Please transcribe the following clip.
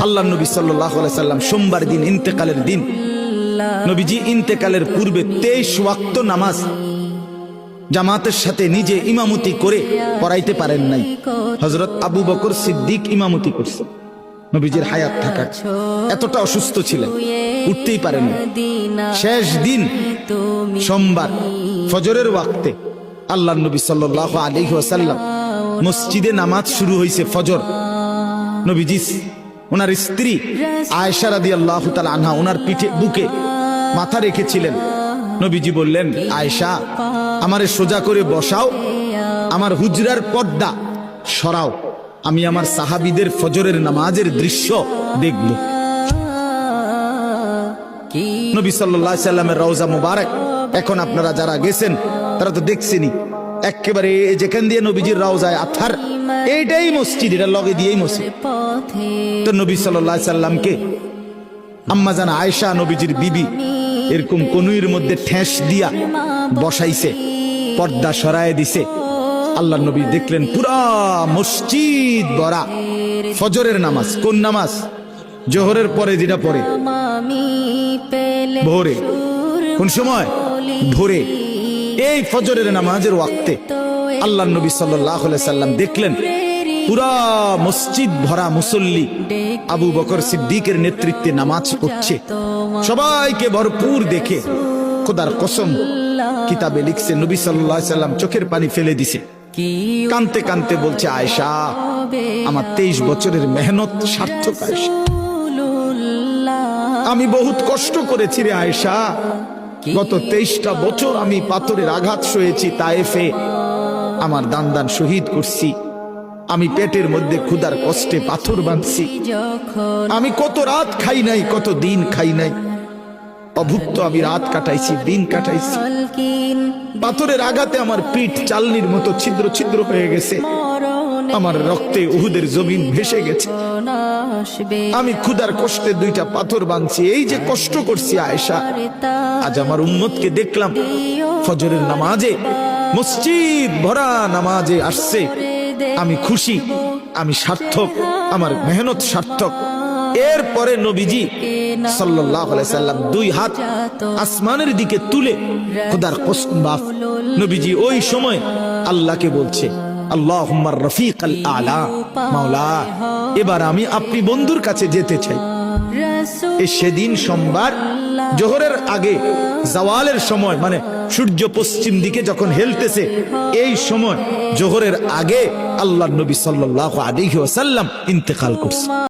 আল্লাহ নবী সাল্লাল্লাহু আলাইহি সাল্লাম সোমবার দিন ইন্তেকালের দিন নবীজি ইন্তেকালের পূর্বে 23 ওয়াক্ত নামাজ জামাতের সাথে নিজে ইমামতি করে পড়াইতে পারেন নাই। হযরত আবু বকর সিদ্দিক ইমামতি করছে। নবীজির হায়াত থাকা এতটা অসুস্থ ছিলেন, উঠতেই পারেন না। শেষ দিন সোমবার ফজরের ওয়াক্তে আল্লাহ নবী সাল্লাল্লাহু আলাইহি ওয়াসাল্লাম মসজিদে নামাজ শুরু হয়েছে। ফজর নবীজি ওনার স্ত্রী আয়েশা রাদিয়াল্লাহু তাআলা আনহা ওনার পিঠে বুকে মাথা রেখেছিলেন। নবীজি বললেন, আয়েশা আমারে সোজা করে বসাও, আমার হুজরার পর্দা সরাও, আমি আমার সাহাবীদের ফজরের নামাজের দৃশ্য দেখব। নবী সাল্লাল্লাহু আলাইহি সাল্লামের রওজা মুবারক এখন আপনারা যারা গেছেন তারা তো দেখছেনই, একেবারে যেখান দিয়ে নবীজির রওজায় আথার এইটাই মসজিদ, এটা লগে দিয়েই মসজিদ। তো নবী সাল্লাল্লাহু আলাইহি সাল্লামকে আম্মা জান আয়েশা নবীজির বিবি এরকম কনুইর মধ্যে ঠেস দিয়া বসাইছে, পর্দা সরায় দিছে। আল্লাহ নবী দেখলেন পুরা মসজিদ ভরা। ফজরের নামাজ কোন নামাজ? জোহরের পরে যেটা পড়ে ভোরে। কোন সময়? ভোরে। এই ফজরের নামাজের ওয়াক্তে আল্লাহ নবী সাল্লাল্লাহু আলাইহি সাল্লাম দেখলেন পুরা মসজিদ ভরা মুসল্লি আবু বকর সিদ্দিকের নেতৃত্বে নামাজ পড়ছে। সবাইকে ভরপুর দেখে খোদার কসম কিতাবে লিখছে নবী সাল্লাল্লাহু আলাইহি সাল্লাম চোখের পানি ফেলে দিছে, কানতে কানতে বলছে, আয়েশা আমার 23 বছরের মেহনত সার্থক। আয়েশা আমি বহুত কষ্ট করেছি রে আয়েশা, গত 23টা বছর আমি পাথরের আঘাত সয়েছি তায়েফে, আমার দান দান শহীদ করছি, আমি পেটের মধ্যে ক্ষুধার কষ্টে পাথর বাঁধছি, আমি কত রাত খাই নাই, কত দিন খাই নাই, অভুক্ত আমি রাত কাটাইছি, দিন কাটাইছি, পাথরের আঘাতে আমার পিঠ চালনির মতো ছিদ্র ছিদ্র হয়ে গেছে, আমার রক্তে উহুদের জমিন ভেসে গেছে, আমি ক্ষুধার কষ্টে 2টা পাথর বাঁধছি, এই যে কষ্ট করছি আয়েশা, আজ আমার উম্মতকে দেখলাম ফজরের নামাজে মসজিদ ভরা নামাজে আসছে, আমি খুশি, আমি সার্থক, আমার মেহনত সার্থক। এরপরে নবীজি সাল্লাল্লাহু আলাইহি সাল্লাম 2 হাত আসমানের দিকে তুলে খোদার কসম বাপ নবীজি ওই সময় আল্লাহকে বলছে, আল্লাহুম্মা রফিকাল আলা, মাওলা এবার আমি আপনি বন্ধুর কাছে যেতে চাই। সেদিন সোমবার জোহরের আগে জাওয়ালের সময়, মানে সূর্য পশ্চিম দিকে যখন হেলতেছে এই সময় জোহরের আগে আল্লাহর নবী সাল্লাল্লাহু আলাইহি ওয়াসাল্লাম ইন্তেকাল করছে।